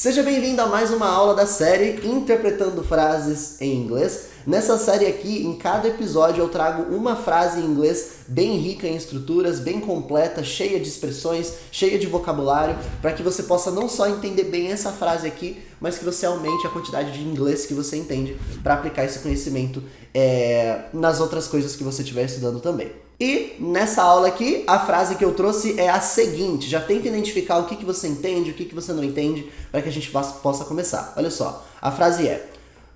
Seja bem-vindo a mais uma aula da série Interpretando Frases em Inglês. Nessa série aqui, em cada episódio eu trago uma frase em inglês bem rica em estruturas, bem completa, cheia de expressões, cheia de vocabulário, para que você possa não só entender bem essa frase aqui, mas que você aumente a quantidade de inglês que você entende para aplicar esse conhecimento nas outras coisas que você estiver estudando também. E nessa aula aqui, a frase que eu trouxe é a seguinte. Já tenta identificar o que você entende, o que você não entende, para que a gente possa começar. Olha só, a frase é: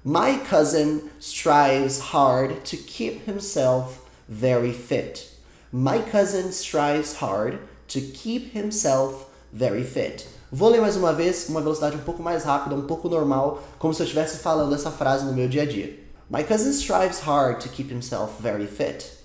My cousin strives hard to keep himself very fit. My cousin strives hard to keep himself very fit. Vou ler mais uma vez, uma velocidade um pouco mais rápida, um pouco normal, como se eu estivesse falando essa frase no meu dia a dia. My cousin strives hard to keep himself very fit.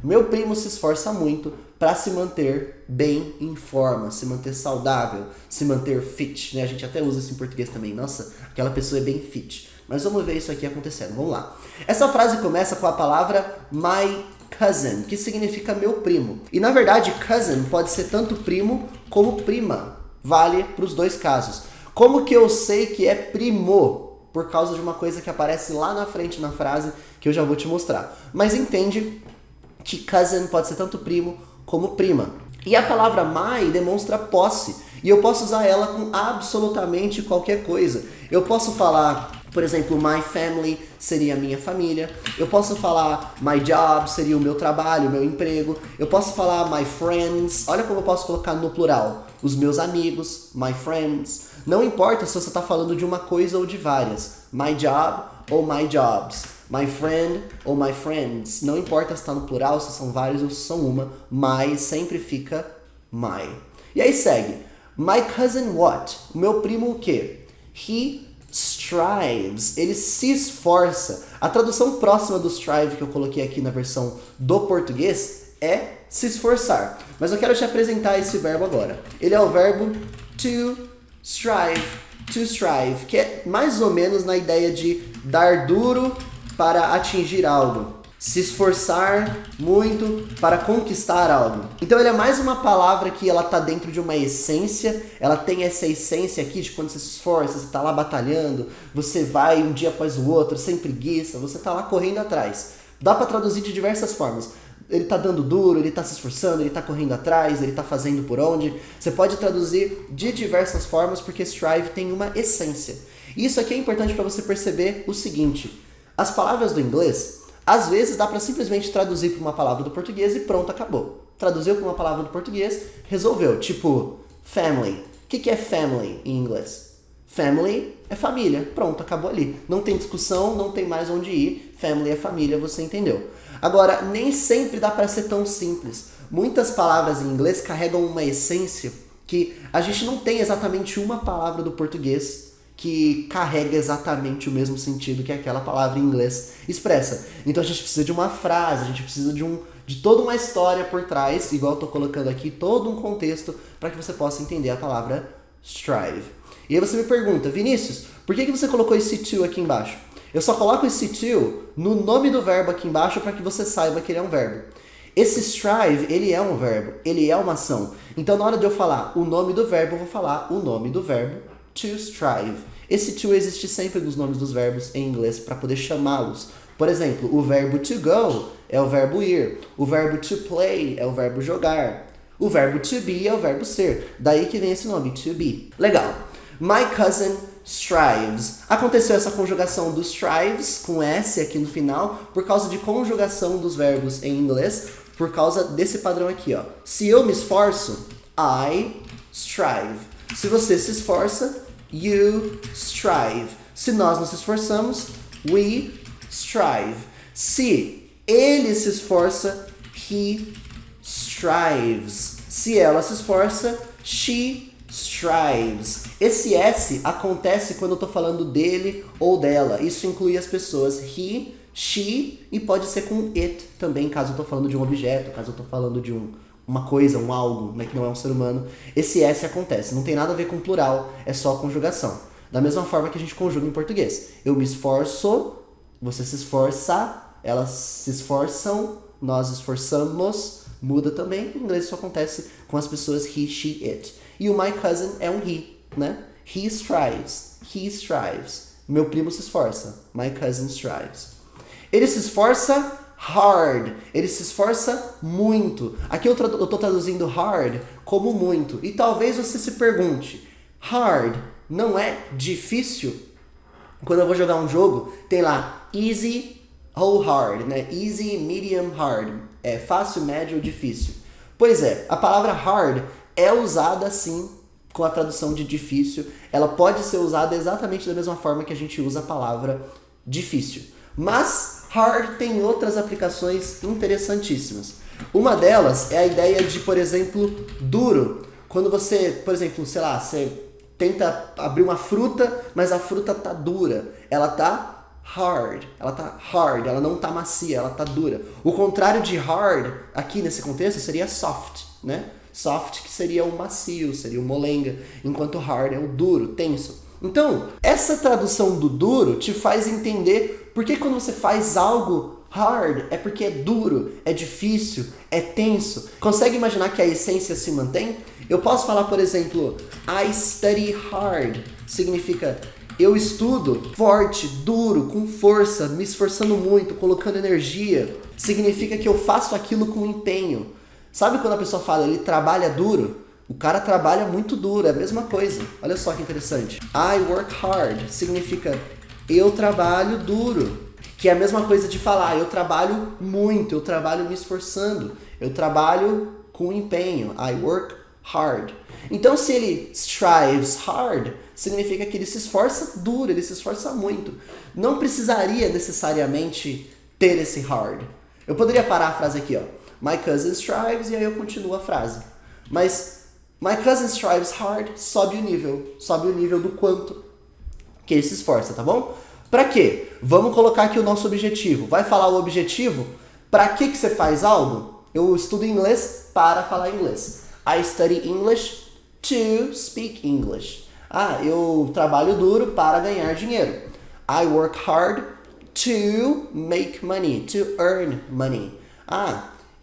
Meu primo se esforça muito para se manter bem em forma, se manter saudável, se manter fit, né? A gente até usa isso em português também. Nossa, aquela pessoa é bem fit. Mas vamos ver isso aqui acontecendo. Vamos lá. Essa frase começa com a palavra my cousin, que significa meu primo. E na verdade, cousin pode ser tanto primo como prima. Vale para os dois casos. Como que eu sei que é primo? Por causa de uma coisa que aparece lá na frente na frase, que eu já vou te mostrar. Mas entende que cousin pode ser tanto primo como prima. E a palavra my demonstra posse. E eu posso usar ela com absolutamente qualquer coisa. Eu posso falar, por exemplo, my family seria a minha família. Eu posso falar my job seria o meu trabalho, o meu emprego. Eu posso falar my friends. Olha como eu posso colocar no plural. Os meus amigos, my friends. Não importa se você está falando de uma coisa ou de várias. My job ou my jobs. My friend ou my friends. Não importa se está no plural, se são vários ou se são uma. My sempre fica my. E aí segue. My cousin what? O meu primo o quê? He strives. Ele se esforça. A tradução próxima do strive que eu coloquei aqui na versão do português é se esforçar. Mas eu quero te apresentar esse verbo agora. Ele é o verbo to strive. To strive, que é mais ou menos na ideia de dar duro para atingir algo. Se esforçar muito para conquistar algo. Então ele é mais uma palavra que ela está dentro de uma essência. Ela tem essa essência aqui de quando você se esforça, você está lá batalhando, você vai um dia após o outro, sem preguiça, você está lá correndo atrás. Dá para traduzir de diversas formas. Ele está dando duro, ele está se esforçando, ele está correndo atrás, ele está fazendo por onde. Você pode traduzir de diversas formas porque strive tem uma essência. E isso aqui é importante para você perceber o seguinte. As palavras do inglês, às vezes dá para simplesmente traduzir para uma palavra do português e pronto, acabou. Traduziu para uma palavra do português, resolveu. Tipo, family. O que é family em inglês? Family é família. Pronto, acabou ali. Não tem discussão, não tem mais onde ir. Family é família, você entendeu. Agora, nem sempre dá para ser tão simples. Muitas palavras em inglês carregam uma essência que a gente não tem exatamente uma palavra do português que carrega exatamente o mesmo sentido que aquela palavra em inglês expressa. Então a gente precisa de uma frase, a gente precisa de toda uma história por trás, igual eu estou colocando aqui, todo um contexto para que você possa entender a palavra strive. E aí você me pergunta, Vinícius, por que você colocou esse to aqui embaixo? Eu só coloco esse to no nome do verbo aqui embaixo para que você saiba que ele é um verbo. Esse strive, ele é um verbo, ele é uma ação. Então na hora de eu falar o nome do verbo, eu vou falar o nome do verbo to strive. Esse to existe sempre nos nomes dos verbos em inglês para poder chamá-los. Por exemplo, o verbo to go é o verbo ir. O verbo to play é o verbo jogar. O verbo to be é o verbo ser. Daí que vem esse nome, to be. Legal. My cousin strives. Aconteceu essa conjugação do strives com S aqui no final por causa de conjugação dos verbos em inglês, por causa desse padrão aqui, ó. Se eu me esforço, I strive. Se você se esforça, you strive. Se nós nos esforçamos, we strive. Se ele se esforça, he strives. Se ela se esforça, she strives. Esse S acontece quando eu estou falando dele ou dela. Isso inclui as pessoas he, she e pode ser com it também, caso eu estou falando de um objeto, caso eu estou falando de uma coisa, um algo, né, que não é um ser humano. Esse S acontece, não tem nada a ver com plural, é só conjugação. Da mesma forma que a gente conjuga em português. Eu me esforço, você se esforça, elas se esforçam, nós esforçamos, muda também. Em inglês isso acontece com as pessoas he, she, it. E o my cousin é um he, né? He strives. He strives. Meu primo se esforça. My cousin strives. Ele se esforça hard. Ele se esforça muito. Aqui eu estou traduzindo hard como muito. E talvez você se pergunte, hard não é difícil? Quando eu vou jogar um jogo, tem lá easy ou hard, né? Easy, medium, hard. É fácil, médio ou difícil. Pois é, a palavra hard é usada sim com a tradução de difícil. Ela pode ser usada exatamente da mesma forma que a gente usa a palavra difícil. Mas hard tem outras aplicações interessantíssimas. Uma delas é a ideia de, por exemplo, duro. Quando você, por exemplo, sei lá, você tenta abrir uma fruta, mas a fruta tá dura. Ela tá hard. Ela não tá macia, ela tá dura. O contrário de hard, aqui nesse contexto, seria soft, né? Soft que seria o macio, seria o molenga, enquanto hard é o duro, tenso. Então, essa tradução do duro te faz entender por que quando você faz algo hard é porque é duro, é difícil, é tenso. Consegue imaginar que a essência se mantém? Eu posso falar, por exemplo, I study hard. Significa eu estudo forte, duro, com força, me esforçando muito, colocando energia. Significa que eu faço aquilo com empenho. Sabe quando a pessoa fala, ele trabalha duro? O cara trabalha muito duro, é a mesma coisa. Olha só que interessante. I work hard significa eu trabalho duro. Que é a mesma coisa de falar, eu trabalho muito, eu trabalho me esforçando, eu trabalho com empenho. I work hard. Então, se ele strives hard, significa que ele se esforça duro, ele se esforça muito. Não precisaria necessariamente ter esse hard. Eu poderia parar a frase aqui, ó. My cousin strives, e aí eu continuo a frase. Mas my cousin strives hard sobe o nível do quanto que ele se esforça, tá bom? Pra quê? Vamos colocar aqui o nosso objetivo. Vai falar o objetivo? Pra que você faz algo? Eu estudo inglês para falar inglês. I study English to speak English. Eu trabalho duro para ganhar dinheiro. I work hard to make money, to earn money.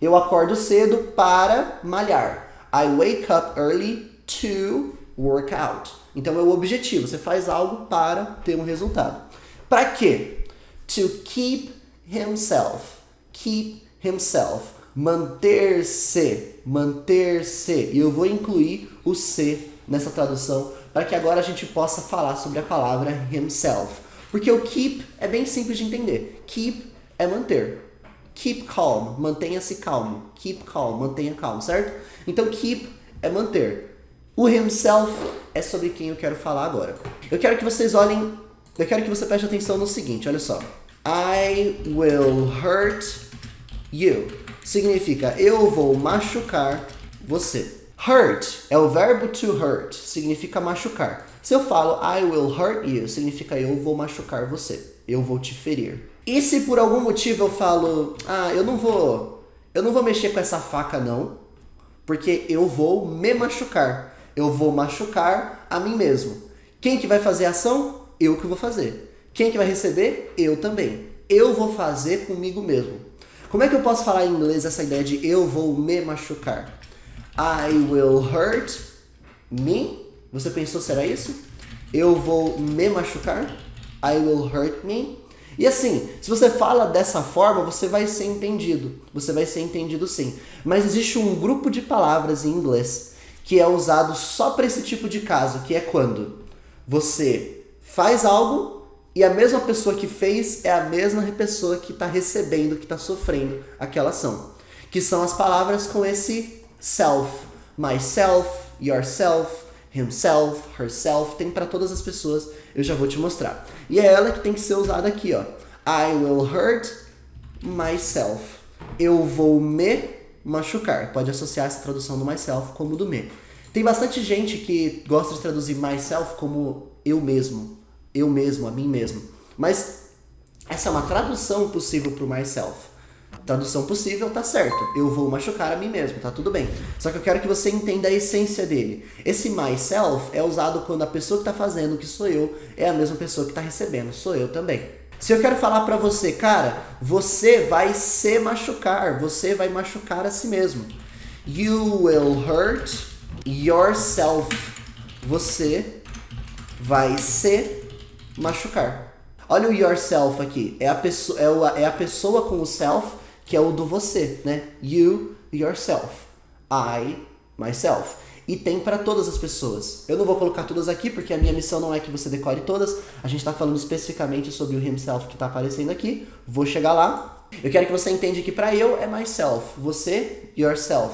Eu acordo cedo para malhar. I wake up early to work out. Então é o objetivo. Você faz algo para ter um resultado. Para quê? To keep himself. Keep himself. Manter-se. Manter-se. E eu vou incluir o se nessa tradução para que agora a gente possa falar sobre a palavra himself. Porque o keep é bem simples de entender. Keep é manter. Keep calm, mantenha-se calmo. Keep calm, mantenha calmo, certo? Então keep é manter. O himself é sobre quem eu quero falar agora. Eu quero que você preste atenção no seguinte, olha só. I will hurt you. Significa eu vou machucar você. Hurt é o verbo to hurt, significa machucar. Se eu falo I will hurt you, significa eu vou machucar você. Eu vou te ferir. E se por algum motivo eu falo, eu não vou mexer com essa faca não, porque eu vou me machucar. Eu vou machucar a mim mesmo. Quem que vai fazer a ação? Eu que vou fazer. Quem que vai receber? Eu também. Eu vou fazer comigo mesmo. Como é que eu posso falar em inglês essa ideia de eu vou me machucar? I will hurt me. Você pensou, será isso? Eu vou me machucar? I will hurt me. E assim, se você fala dessa forma, você vai ser entendido. Você vai ser entendido sim. Mas existe um grupo de palavras em inglês que é usado só para esse tipo de caso, que é quando você faz algo e a mesma pessoa que fez é a mesma pessoa que está recebendo, que está sofrendo aquela ação. Que são as palavras com esse self. Myself, yourself, himself, herself, tem para todas as pessoas, eu já vou te mostrar. E é ela que tem que ser usada aqui, ó. I will hurt myself. Eu vou me machucar. Pode associar essa tradução do myself como do me. Tem bastante gente que gosta de traduzir myself como eu mesmo, a mim mesmo. Mas essa é uma tradução possível para o myself. Tradução possível, tá certo. Eu vou machucar a mim mesmo, tá tudo bem. Só que eu quero que você entenda a essência dele. Esse myself é usado quando a pessoa que tá fazendo, que sou eu, é a mesma pessoa que tá recebendo, sou eu também. Se eu quero falar pra você, cara, você vai se machucar, você vai machucar a si mesmo. You will hurt yourself. Você vai se machucar. Olha o yourself aqui. É a pessoa com o self, que é o do você, né? You, yourself. I, myself. E tem para todas as pessoas. Eu não vou colocar todas aqui, porque a minha missão não é que você decore todas. A gente está falando especificamente sobre o himself que está aparecendo aqui. Vou chegar lá. Eu quero que você entenda que para eu é myself. Você, yourself.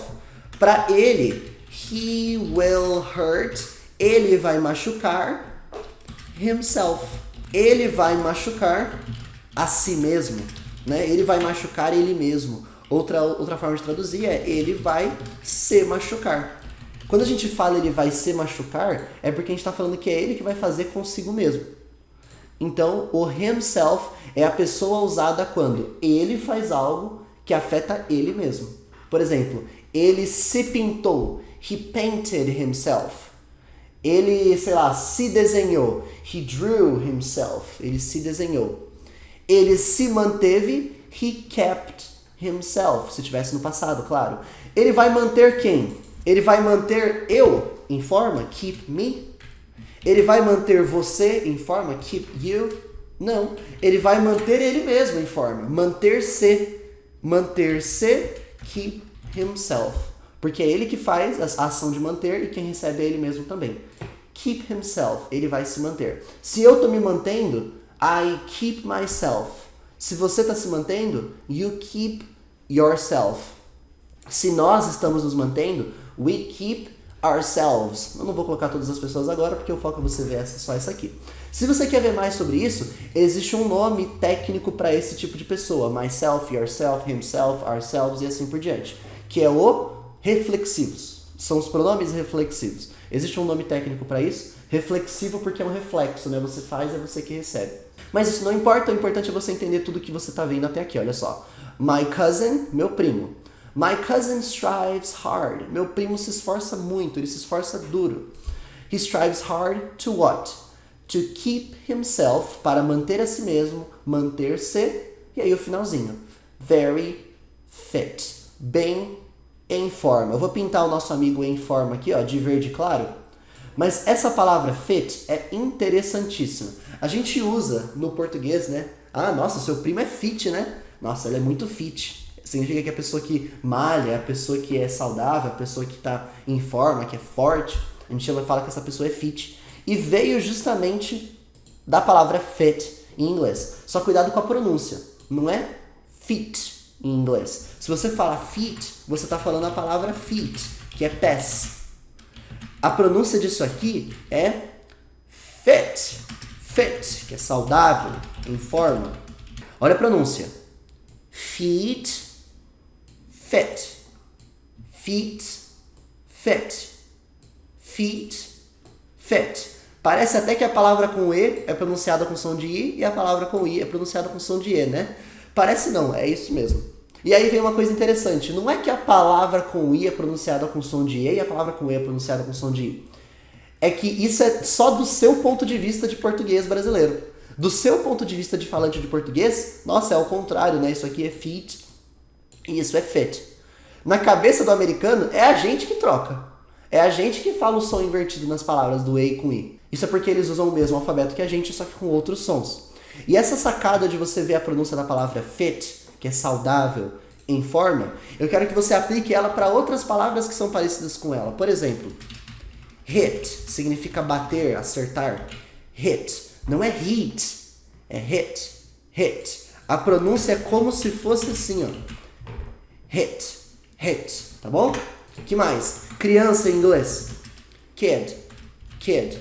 Para ele, he will hurt. Ele vai machucar himself. Ele vai machucar a si mesmo, né? Ele vai machucar ele mesmo. Outra forma de traduzir é ele vai se machucar. Quando a gente fala ele vai se machucar, é porque a gente está falando que é ele que vai fazer consigo mesmo. Então, o himself é a pessoa usada quando ele faz algo que afeta ele mesmo. Por exemplo, ele se pintou. He painted himself. Ele, sei lá, se desenhou. He drew himself. Ele se desenhou. Ele se manteve. He kept himself. Se tivesse no passado, claro. Ele vai manter quem? Ele vai manter eu em forma? Keep me. Ele vai manter você em forma? Keep you. Não. Ele vai manter ele mesmo em forma. Manter-se. Manter-se. Keep himself. Porque é ele que faz a ação de manter e quem recebe é ele mesmo também. Keep himself. Ele vai se manter. Se eu estou me mantendo, I keep myself. Se você está se mantendo, you keep yourself. Se nós estamos nos mantendo, we keep ourselves. Eu não vou colocar todas as pessoas agora, porque o foco é você ver só essa aqui. Se você quer ver mais sobre isso, existe um nome técnico para esse tipo de pessoa. Myself, yourself, himself, ourselves e assim por diante. Que é o reflexivos. São os pronomes reflexivos. Existe um nome técnico para isso. Reflexivo porque é um reflexo, né? Você faz, é você que recebe. Mas isso não importa, o importante é você entender tudo que você está vendo até aqui, olha só. My cousin, meu primo. My cousin strives hard. Meu primo se esforça muito, ele se esforça duro. He strives hard to what? To keep himself, para manter a si mesmo, manter-se, e aí o finalzinho. Very fit. Bem em forma. Eu vou pintar o nosso amigo em forma aqui, ó, de verde claro. Mas essa palavra fit é interessantíssima. A gente usa no português, né? Ah, nossa, seu primo é fit, né? Nossa, ele é muito fit. Significa que a pessoa que malha, a pessoa que é saudável, a pessoa que está em forma, que é forte, a gente fala que essa pessoa é fit. E veio justamente da palavra fit em inglês. Só cuidado com a pronúncia. Não é fit em inglês. Se você fala fit, você está falando a palavra feet, que é pés. A pronúncia disso aqui é fit. Fit, que é saudável, em forma. Olha a pronúncia. Feet, fit. Feet, fit. Feet, fit. Parece até que a palavra com E é pronunciada com som de I e a palavra com I é pronunciada com som de E, né? Parece não, é isso mesmo. E aí vem uma coisa interessante. Não é que a palavra com I é pronunciada com som de E e a palavra com E é pronunciada com som de I. É que isso é só do seu ponto de vista de português brasileiro. Do seu ponto de vista de falante de português, nossa, é ao contrário, né? Isso aqui é feet e isso é fit. Na cabeça do americano, é a gente que troca. É a gente que fala o som invertido nas palavras do E com I. Isso é porque eles usam o mesmo alfabeto que a gente, só que com outros sons. E essa sacada de você ver a pronúncia da palavra fit, que é saudável, em forma, eu quero que você aplique ela para outras palavras que são parecidas com ela. Por exemplo, hit significa bater, acertar. Hit. Não é hit, é hit. Hit. A pronúncia é como se fosse assim, ó. Hit. Hit. Tá bom? O que mais? Criança em inglês. Kid. Kid.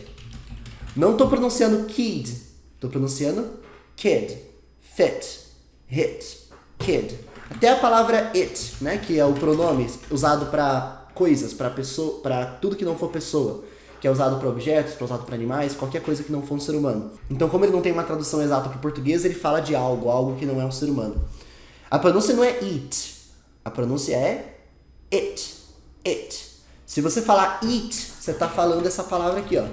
Não estou pronunciando kid. Estou pronunciando kid. Fit. Hit. Kid. Até a palavra it, né, que é o pronome usado para coisas, para pessoa, para tudo que não for pessoa, que é usado para objetos, para usado para animais, qualquer coisa que não for um ser humano. Então, como ele não tem uma tradução exata para o português, ele fala de algo que não é um ser humano. A pronúncia não é it. A pronúncia é it. It. Se você falar eat, você está falando essa palavra aqui, ó.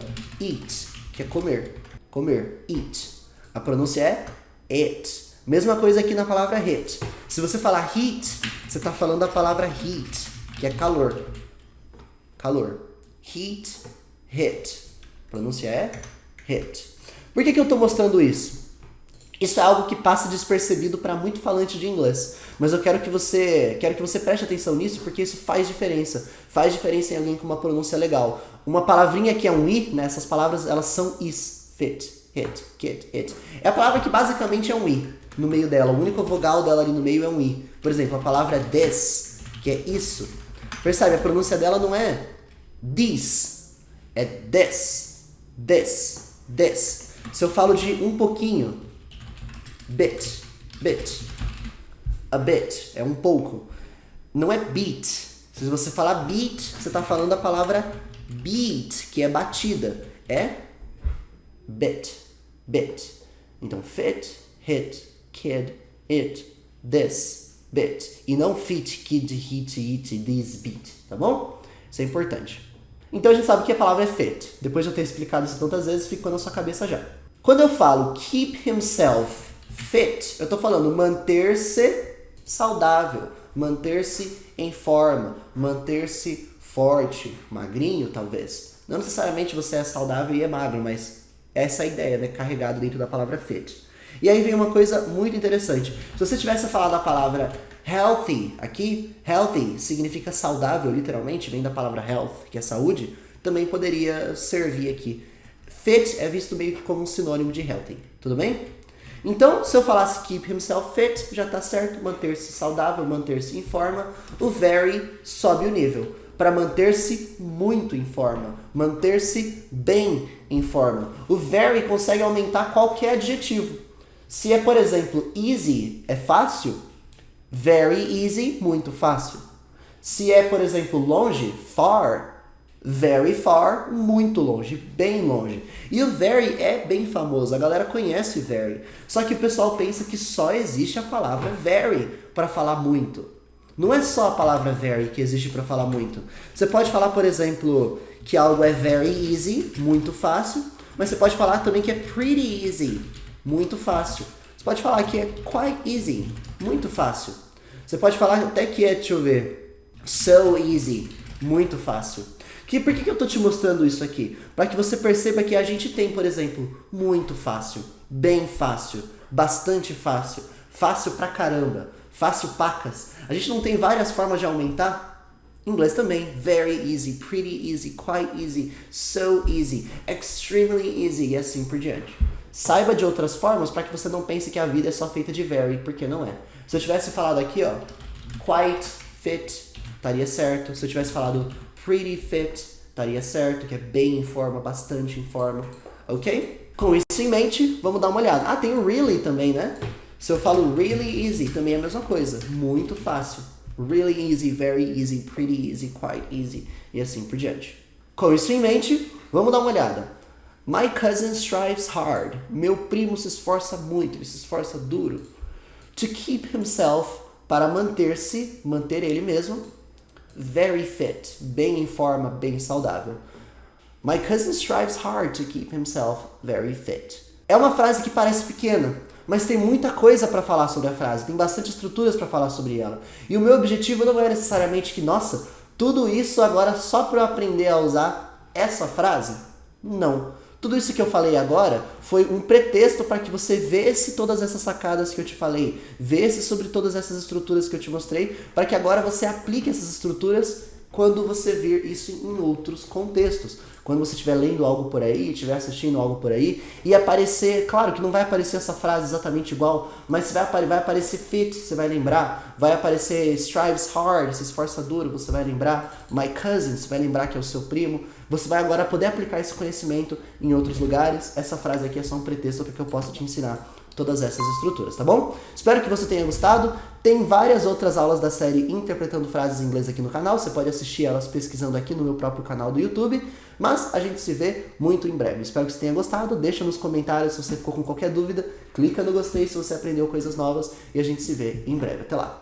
Eat, que é comer. Comer. Eat. A pronúncia é it. Mesma coisa aqui na palavra hit. Se você falar heat, você está falando a palavra heat, que é calor. Calor. Heat, hit. A pronúncia é hit. Por que eu estou mostrando isso? Isso é algo que passa despercebido para muito falante de inglês. Mas eu quero que você preste atenção nisso, porque isso faz diferença. Faz diferença em alguém com uma pronúncia legal. Uma palavrinha que é um i, né? Essas palavras, elas são is. Fit, hit, kid, it. É a palavra que basicamente é um i no meio dela. O único vogal dela ali no meio é um i. Por exemplo, a palavra this, que é isso. Percebe? A pronúncia dela não é this. É this, this, this. Se eu falo de um pouquinho, bit, a bit, é um pouco. Não é beat. Se você falar beat, você está falando a palavra beat, que é batida. É bit. Então, fit, hit, kid, it, this, bit. E não fit, kid, hit, it, this, beat. Tá bom? Isso é importante. Então a gente sabe que a palavra é fit. Depois de eu ter explicado isso tantas vezes, ficou na sua cabeça já. Quando eu falo keep himself fit, eu tô falando manter-se saudável, manter-se em forma, manter-se forte, magrinho talvez. Não necessariamente você é saudável e é magro, mas essa é a ideia, né, carregada dentro da palavra fit. E aí vem uma coisa muito interessante. Se você tivesse falado a palavra healthy aqui, healthy significa saudável, literalmente, vem da palavra health, que é saúde, também poderia servir aqui. Fit é visto meio que como um sinônimo de healthy, tudo bem? Então, se eu falasse keep himself fit, já tá certo, manter-se saudável, manter-se em forma. O very sobe o nível, para manter-se muito em forma, manter-se bem em forma. O very consegue aumentar qualquer adjetivo. Se é, por exemplo, easy, é fácil, very easy, muito fácil. Se é, por exemplo, longe, far, very far, muito longe, bem longe. E o very é bem famoso, a galera conhece o very. Só que o pessoal pensa que só existe a palavra very para falar muito. Não é só a palavra very que existe para falar muito. Você pode falar, por exemplo, que algo é very easy, muito fácil, mas você pode falar também que é pretty easy, muito fácil. Você pode falar que é quite easy, muito fácil. Você pode falar até que é, deixa eu ver, so easy, muito fácil. Por que eu tô te mostrando isso aqui? Para que você perceba que a gente tem, por exemplo, muito fácil, bem fácil, bastante fácil, fácil pra caramba, fácil pacas. A gente não tem várias formas de aumentar? Em inglês também. Very easy, pretty easy, quite easy, so easy, extremely easy e assim por diante. Saiba de outras formas para que você não pense que a vida é só feita de very, porque não é. Se eu tivesse falado aqui, ó, quite fit, estaria certo. Se eu tivesse falado pretty fit, estaria certo, que é bem em forma, bastante em forma, ok? Com isso em mente, vamos dar uma olhada. Ah, tem o really também, né? Se eu falo really easy, também é a mesma coisa, muito fácil. Really easy, very easy, pretty easy, quite easy, e assim por diante. Com isso em mente, vamos dar uma olhada. My cousin strives hard. Meu primo se esforça muito, ele se esforça duro. To keep himself, para manter ele mesmo, very fit, bem em forma, bem saudável. My cousin strives hard to keep himself very fit. É uma frase que parece pequena, mas tem muita coisa para falar sobre a frase, tem bastante estruturas para falar sobre ela. E o meu objetivo não é necessariamente que, nossa, tudo isso agora só para eu aprender a usar essa frase? Não. Tudo isso que eu falei agora foi um pretexto para que você vesse todas essas sacadas que eu te falei, vesse sobre todas essas estruturas que eu te mostrei, para que agora você aplique essas estruturas quando você vir isso em outros contextos. Quando você estiver lendo algo por aí, estiver assistindo algo por aí, e aparecer, claro que não vai aparecer essa frase exatamente igual, mas vai aparecer fit, você vai lembrar, vai aparecer strives hard, se esforça duro, você vai lembrar, my cousin, você vai lembrar que é o seu primo, você vai agora poder aplicar esse conhecimento em outros lugares. Essa frase aqui é só um pretexto para que eu possa te ensinar todas essas estruturas, tá bom? Espero que você tenha gostado. Tem várias outras aulas da série Interpretando Frases em Inglês aqui no canal. Você pode assistir elas pesquisando aqui no meu próprio canal do YouTube. Mas a gente se vê muito em breve. Espero que você tenha gostado. Deixa nos comentários se você ficou com qualquer dúvida. Clica no gostei se você aprendeu coisas novas. E a gente se vê em breve. Até lá!